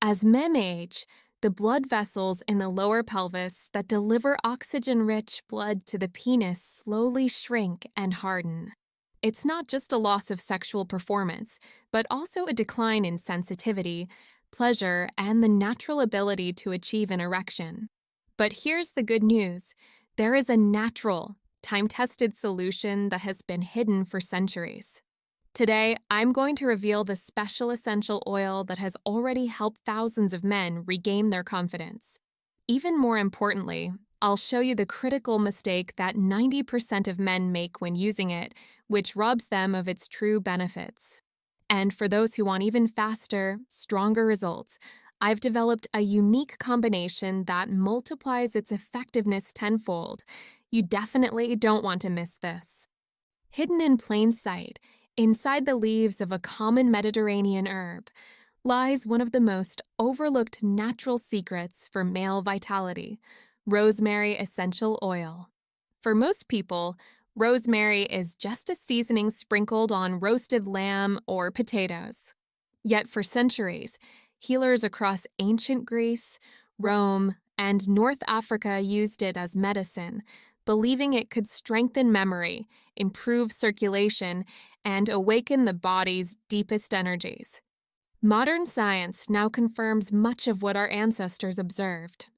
As men age, the blood vessels in the lower pelvis that deliver oxygen-rich blood to the penis slowly shrink and harden. It's not just a loss of sexual performance, but also a decline in sensitivity, pleasure, and the natural ability to achieve an erection. But here's the good news. There is a natural, time-tested solution that has been hidden for centuries. Today, I'm going to reveal the special essential oil that has already helped thousands of men regain their confidence. Even more importantly, I'll show you the critical mistake that 90% of men make when using it, which robs them of its true benefits. And for those who want even faster, stronger results, I've developed a unique combination that multiplies its effectiveness tenfold. You definitely don't want to miss this. Hidden in plain sight, inside the leaves of a common Mediterranean herb, lies one of the most overlooked natural secrets for male vitality: rosemary essential oil. For most people, rosemary is just a seasoning sprinkled on roasted lamb or potatoes. Yet for centuries, healers across ancient Greece, Rome, and North Africa used it as medicine, believing it could strengthen memory, improve circulation, and awaken the body's deepest energies. Modern science now confirms much of what our ancestors observed.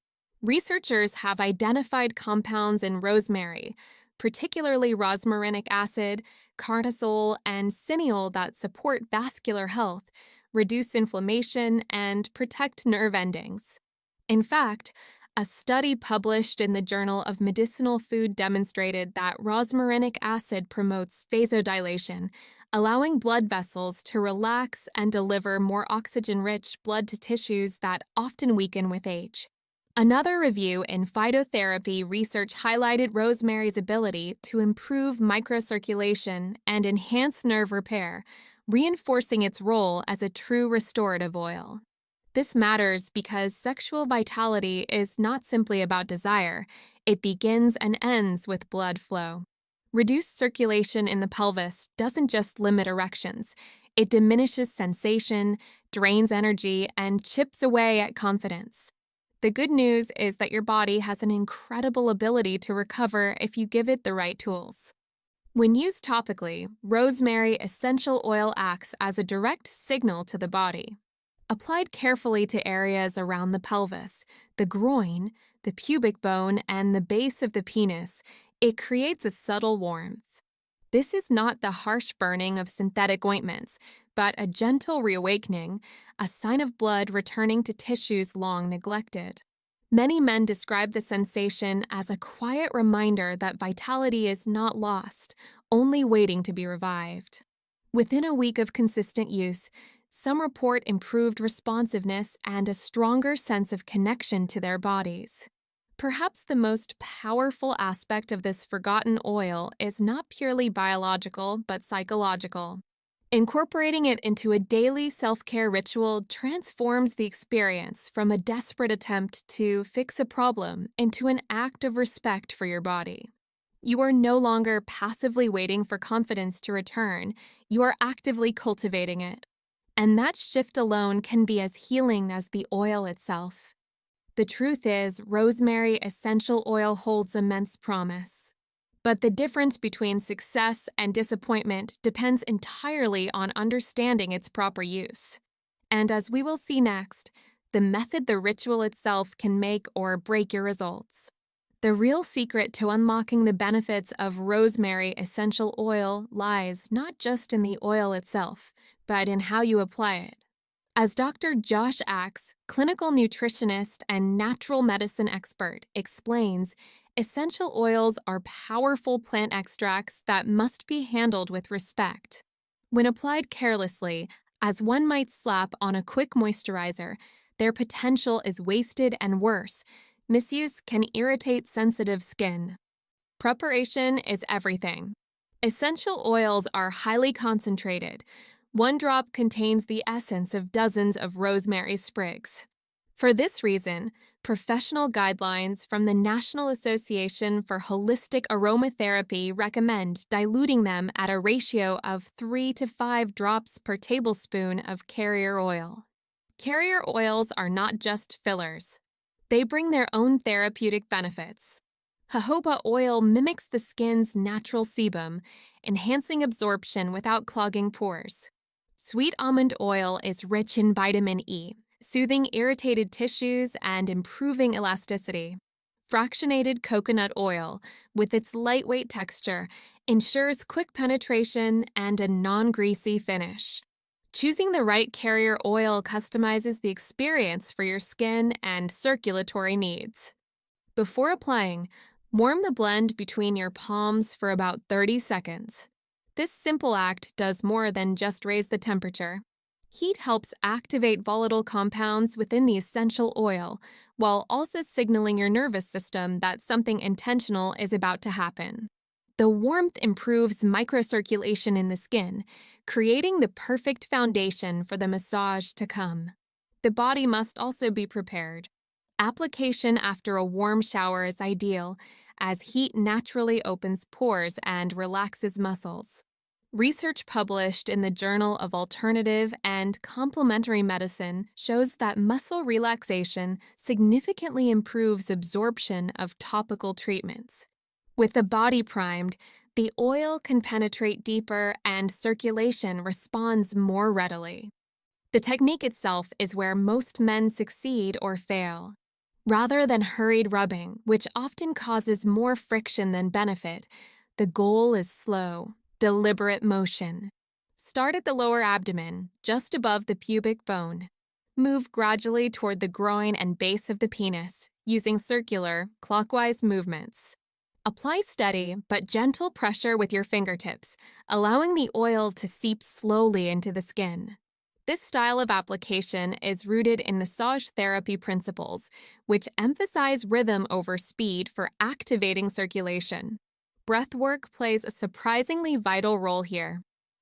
Researchers have identified compounds in rosemary, particularly rosmarinic acid, carnosol, and cineol that support vascular health, reduce inflammation, and protect nerve endings. In fact, a study published in the Journal of Medicinal Food demonstrated that rosmarinic acid promotes vasodilation, allowing blood vessels to relax and deliver more oxygen-rich blood to tissues that often weaken with age. Another review in phytotherapy research highlighted rosemary's ability to improve microcirculation and enhance nerve repair, reinforcing its role as a true restorative oil. This matters because sexual vitality is not simply about desire. It begins and ends with blood flow. Reduced circulation in the pelvis doesn't just limit erections. It diminishes sensation, drains energy, and chips away at confidence. The good news is that your body has an incredible ability to recover if you give it the right tools. When used topically, rosemary essential oil acts as a direct signal to the body. Applied carefully to areas around the pelvis, the groin, the pubic bone, and the base of the penis, it creates a subtle warmth. This is not the harsh burning of synthetic ointments, but a gentle reawakening, a sign of blood returning to tissues long neglected. Many men describe the sensation as a quiet reminder that vitality is not lost, only waiting to be revived. Within a week of consistent use, some report improved responsiveness and a stronger sense of connection to their bodies. Perhaps the most powerful aspect of this forgotten oil is not purely biological, but psychological. Incorporating it into a daily self-care ritual transforms the experience from a desperate attempt to fix a problem into an act of respect for your body. You are no longer passively waiting for confidence to return, you are actively cultivating it. And that shift alone can be as healing as the oil itself. The truth is, rosemary essential oil holds immense promise. But the difference between success and disappointment depends entirely on understanding its proper use. And as we will see next, the method, the ritual itself, can make or break your results. The real secret to unlocking the benefits of rosemary essential oil lies not just in the oil itself, but in how you apply it. As Dr. Josh Axe, clinical nutritionist and natural medicine expert, explains, essential oils are powerful plant extracts that must be handled with respect. When applied carelessly, as one might slap on a quick moisturizer, their potential is wasted, and worse, misuse can irritate sensitive skin. Preparation is everything. Essential oils are highly concentrated. One drop contains the essence of dozens of rosemary sprigs. For this reason, professional guidelines from the National Association for Holistic Aromatherapy recommend diluting them at a ratio of 3 to 5 drops per tablespoon of carrier oil. Carrier oils are not just fillers. They bring their own therapeutic benefits. Jojoba oil mimics the skin's natural sebum, enhancing absorption without clogging pores. Sweet almond oil is rich in vitamin E, soothing irritated tissues and improving elasticity. Fractionated coconut oil, with its lightweight texture, ensures quick penetration and a non-greasy finish. Choosing the right carrier oil customizes the experience for your skin and circulatory needs. Before applying, warm the blend between your palms for about 30 seconds. This simple act does more than just raise the temperature. Heat helps activate volatile compounds within the essential oil, while also signaling your nervous system that something intentional is about to happen. The warmth improves microcirculation in the skin, creating the perfect foundation for the massage to come. The body must also be prepared. Application after a warm shower is ideal, as heat naturally opens pores and relaxes muscles. Research published in the Journal of Alternative and Complementary Medicine shows that muscle relaxation significantly improves absorption of topical treatments. With the body primed, the oil can penetrate deeper and circulation responds more readily. The technique itself is where most men succeed or fail. Rather than hurried rubbing, which often causes more friction than benefit, the goal is slow, deliberate motion. Start at the lower abdomen, just above the pubic bone. Move gradually toward the groin and base of the penis, using circular, clockwise movements. Apply steady but gentle pressure with your fingertips, allowing the oil to seep slowly into the skin. This style of application is rooted in massage therapy principles, which emphasize rhythm over speed for activating circulation. Breath work plays a surprisingly vital role here.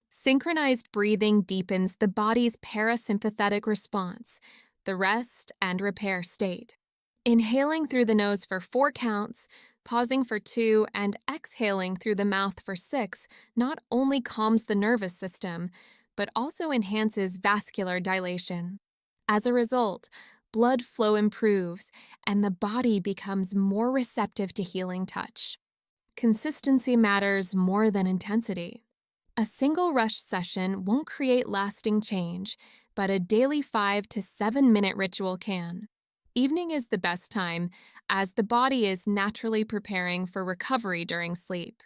Synchronized breathing deepens the body's parasympathetic response, the rest and repair state. Inhaling through the nose for 4 counts, pausing for 2, and exhaling through the mouth for 6 not only calms the nervous system, but also enhances vascular dilation. As a result, blood flow improves and the body becomes more receptive to healing touch. Consistency matters more than intensity. A single rush session won't create lasting change, but a daily 5 to 7 minute ritual can. Evening is the best time, as the body is naturally preparing for recovery during sleep.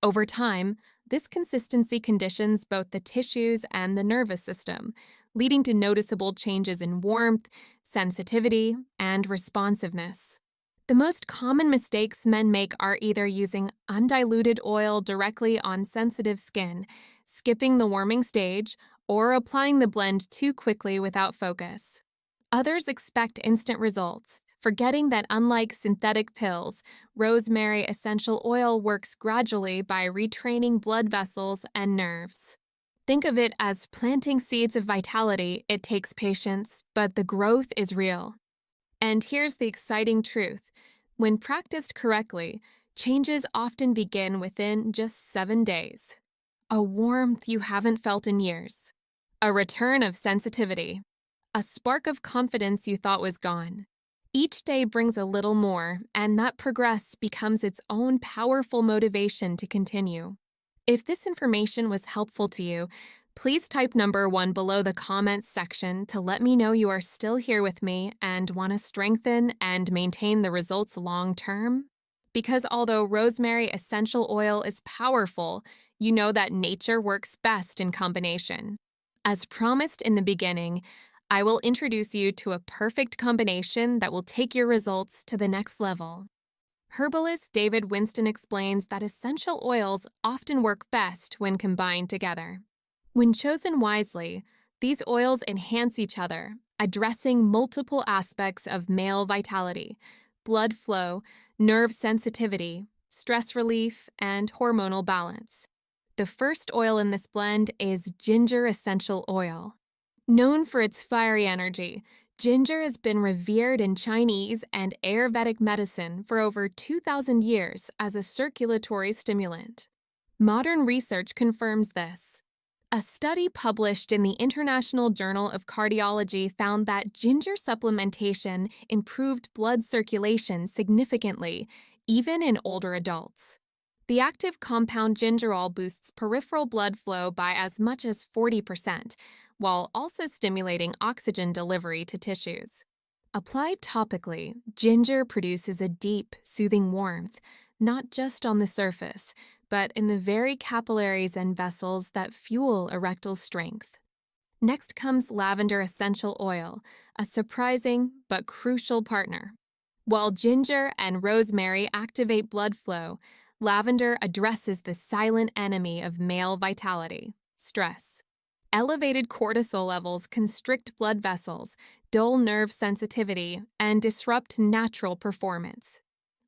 Over time, this consistency conditions both the tissues and the nervous system, leading to noticeable changes in warmth, sensitivity, and responsiveness. The most common mistakes men make are either using undiluted oil directly on sensitive skin, skipping the warming stage, or applying the blend too quickly without focus. Others expect instant results, forgetting that unlike synthetic pills, rosemary essential oil works gradually by retraining blood vessels and nerves. Think of it as planting seeds of vitality. It takes patience, but the growth is real. And here's the exciting truth. When practiced correctly, changes often begin within just 7 days. A warmth you haven't felt in years. A return of sensitivity. A spark of confidence you thought was gone. Each day brings a little more, and that progress becomes its own powerful motivation to continue. If this information was helpful to you, please type number 1 below the comments section to let me know you are still here with me and want to strengthen and maintain the results long term. Because although rosemary essential oil is powerful, you know that nature works best in combination. As promised in the beginning, I will introduce you to a perfect combination that will take your results to the next level. Herbalist David Winston explains that essential oils often work best when combined together. When chosen wisely, these oils enhance each other, addressing multiple aspects of male vitality, blood flow, nerve sensitivity, stress relief, and hormonal balance. The first oil in this blend is ginger essential oil. Known for its fiery energy, ginger has been revered in Chinese and Ayurvedic medicine for over 2,000 years as a circulatory stimulant. Modern research confirms this. A study published in the International Journal of Cardiology found that ginger supplementation improved blood circulation significantly, even in older adults. The active compound gingerol boosts peripheral blood flow by as much as 40%, while also stimulating oxygen delivery to tissues. Applied topically, ginger produces a deep, soothing warmth, not just on the surface, but in the very capillaries and vessels that fuel erectile strength. Next comes lavender essential oil, a surprising but crucial partner. While ginger and rosemary activate blood flow, lavender addresses the silent enemy of male vitality, stress. Elevated cortisol levels constrict blood vessels, dull nerve sensitivity, and disrupt natural performance.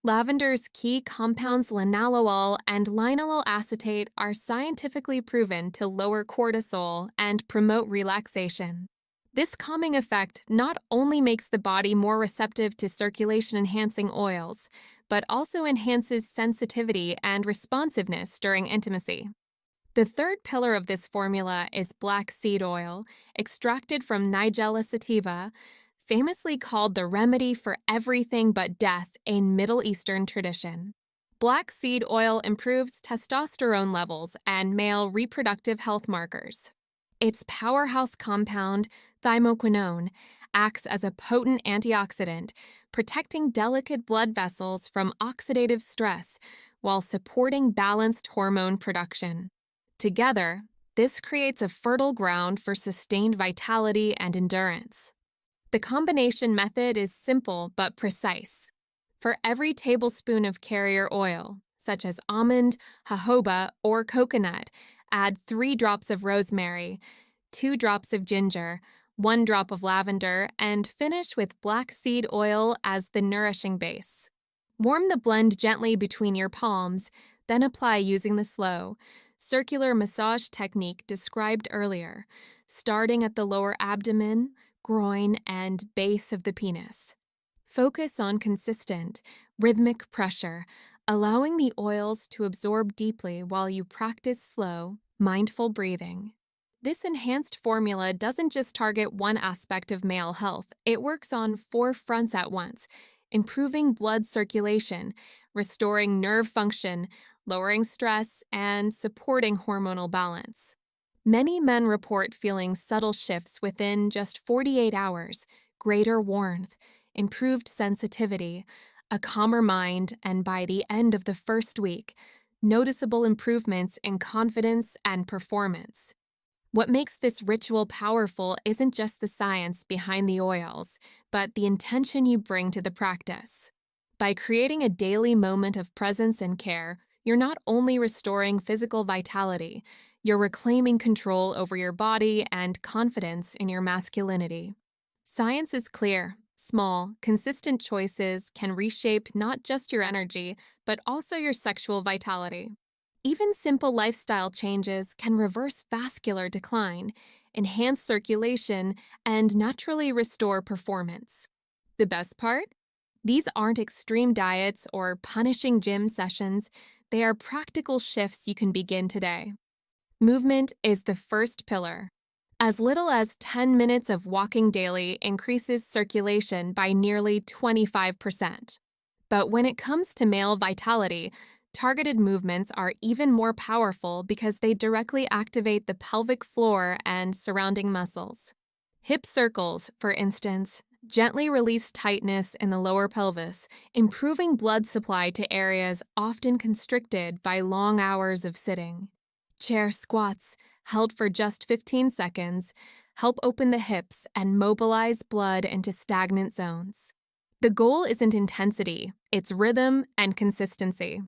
Lavender's key compounds linalool and linalool acetate are scientifically proven to lower cortisol and promote relaxation. This calming effect not only makes the body more receptive to circulation-enhancing oils, but also enhances sensitivity and responsiveness during intimacy. The third pillar of this formula is black seed oil, extracted from Nigella sativa, famously called the remedy for everything but death in Middle Eastern tradition. Black seed oil improves testosterone levels and male reproductive health markers. Its powerhouse compound, thymoquinone, acts as a potent antioxidant, protecting delicate blood vessels from oxidative stress while supporting balanced hormone production. Together, this creates a fertile ground for sustained vitality and endurance. The combination method is simple but precise. For every tablespoon of carrier oil, such as almond, jojoba, or coconut, add 3 drops of rosemary, 2 drops of ginger, 1 drop of lavender, and finish with black seed oil as the nourishing base. Warm the blend gently between your palms, then apply using the slow, circular massage technique described earlier, starting at the lower abdomen, groin, and base of the penis. Focus on consistent, rhythmic pressure, allowing the oils to absorb deeply while you practice slow, mindful breathing. This enhanced formula doesn't just target one aspect of male health, it works on 4 fronts at once, improving blood circulation, restoring nerve function, lowering stress, and supporting hormonal balance. Many men report feeling subtle shifts within just 48 hours, greater warmth, improved sensitivity, a calmer mind, and by the end of the first week, noticeable improvements in confidence and performance. What makes this ritual powerful isn't just the science behind the oils, but the intention you bring to the practice. By creating a daily moment of presence and care, you're not only restoring physical vitality, you're reclaiming control over your body and confidence in your masculinity. Science is clear. Small, consistent choices can reshape not just your energy, but also your sexual vitality. Even simple lifestyle changes can reverse vascular decline, enhance circulation, and naturally restore performance. The best part? These aren't extreme diets or punishing gym sessions, they are practical shifts you can begin today. Movement is the first pillar. As little as 10 minutes of walking daily increases circulation by nearly 25%. But when it comes to male vitality, targeted movements are even more powerful because they directly activate the pelvic floor and surrounding muscles. Hip circles, for instance, gently release tightness in the lower pelvis, improving blood supply to areas often constricted by long hours of sitting. Chair squats, held for just 15 seconds, help open the hips and mobilize blood into stagnant zones. The goal isn't intensity, it's rhythm and consistency.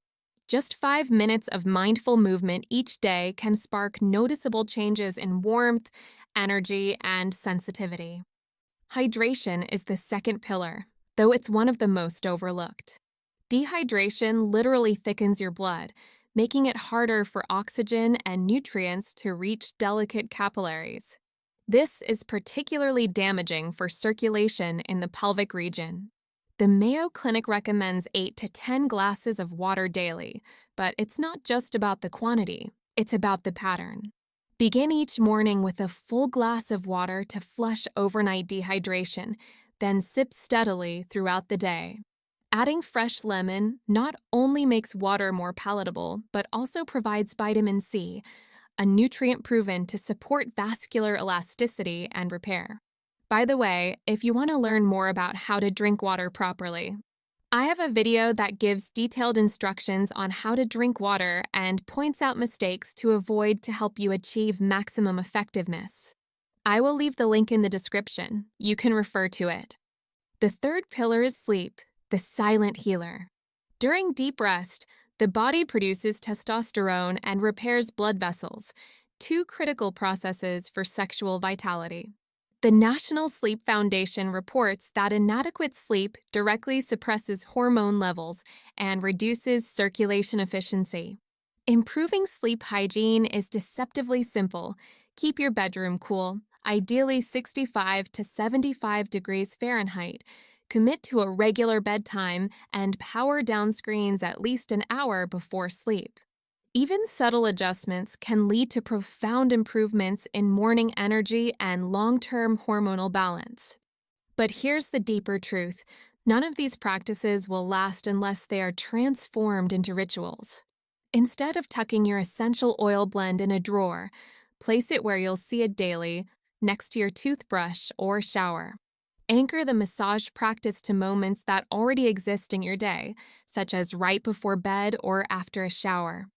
Just 5 minutes of mindful movement each day can spark noticeable changes in warmth, energy, and sensitivity. Hydration is the second pillar, though it's one of the most overlooked. Dehydration literally thickens your blood, making it harder for oxygen and nutrients to reach delicate capillaries. This is particularly damaging for circulation in the pelvic region. The Mayo Clinic recommends 8 to 10 glasses of water daily, but it's not just about the quantity, it's about the pattern. Begin each morning with a full glass of water to flush overnight dehydration, then sip steadily throughout the day. Adding fresh lemon not only makes water more palatable, but also provides vitamin C, a nutrient proven to support vascular elasticity and repair. By the way, if you want to learn more about how to drink water properly, I have a video that gives detailed instructions on how to drink water and points out mistakes to avoid to help you achieve maximum effectiveness. I will leave the link in the description. You can refer to it. The third pillar is sleep, the silent healer. During deep rest, the body produces testosterone and repairs blood vessels, two critical processes for sexual vitality. The National Sleep Foundation reports that inadequate sleep directly suppresses hormone levels and reduces circulation efficiency. Improving sleep hygiene is deceptively simple. Keep your bedroom cool, ideally 65 to 75 degrees Fahrenheit. Commit to a regular bedtime and power down screens at least an hour before sleep. Even subtle adjustments can lead to profound improvements in morning energy and long-term hormonal balance. But here's the deeper truth. None of these practices will last unless they are transformed into rituals. Instead of tucking your essential oil blend in a drawer, place it where you'll see it daily, next to your toothbrush or shower. Anchor the massage practice to moments that already exist in your day, such as right before bed or after a shower.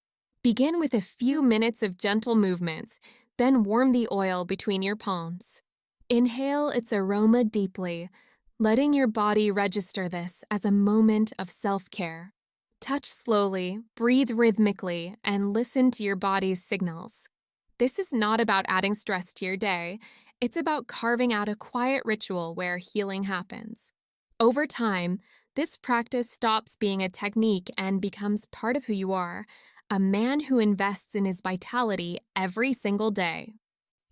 Begin with a few minutes of gentle movements, then warm the oil between your palms. Inhale its aroma deeply, letting your body register this as a moment of self-care. Touch slowly, breathe rhythmically, and listen to your body's signals. This is not about adding stress to your day. It's about carving out a quiet ritual where healing happens. Over time, this practice stops being a technique and becomes part of who you are, a man who invests in his vitality every single day.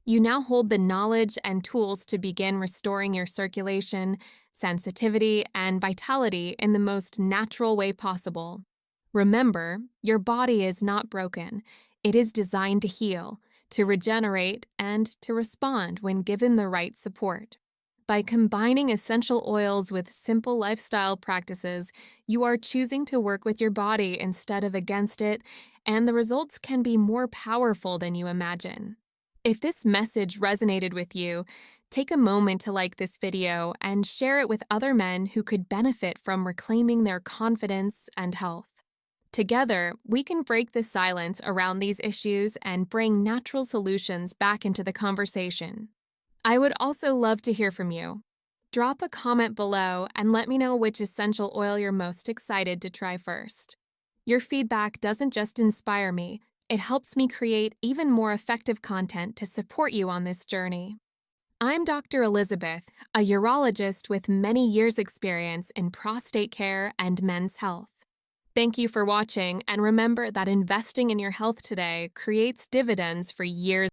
You now hold the knowledge and tools to begin restoring your circulation, sensitivity, and vitality in the most natural way possible. Remember, your body is not broken. It is designed to heal, to regenerate, and to respond when given the right support. By combining essential oils with simple lifestyle practices, you are choosing to work with your body instead of against it, and the results can be more powerful than you imagine. If this message resonated with you, take a moment to like this video and share it with other men who could benefit from reclaiming their confidence and health. Together, we can break the silence around these issues and bring natural solutions back into the conversation. I would also love to hear from you. Drop a comment below and let me know which essential oil you're most excited to try first. Your feedback doesn't just inspire me, it helps me create even more effective content to support you on this journey. I'm Dr. Elizabeth, a urologist with many years' experience in prostate care and men's health. Thank you for watching, and remember that investing in your health today creates dividends for years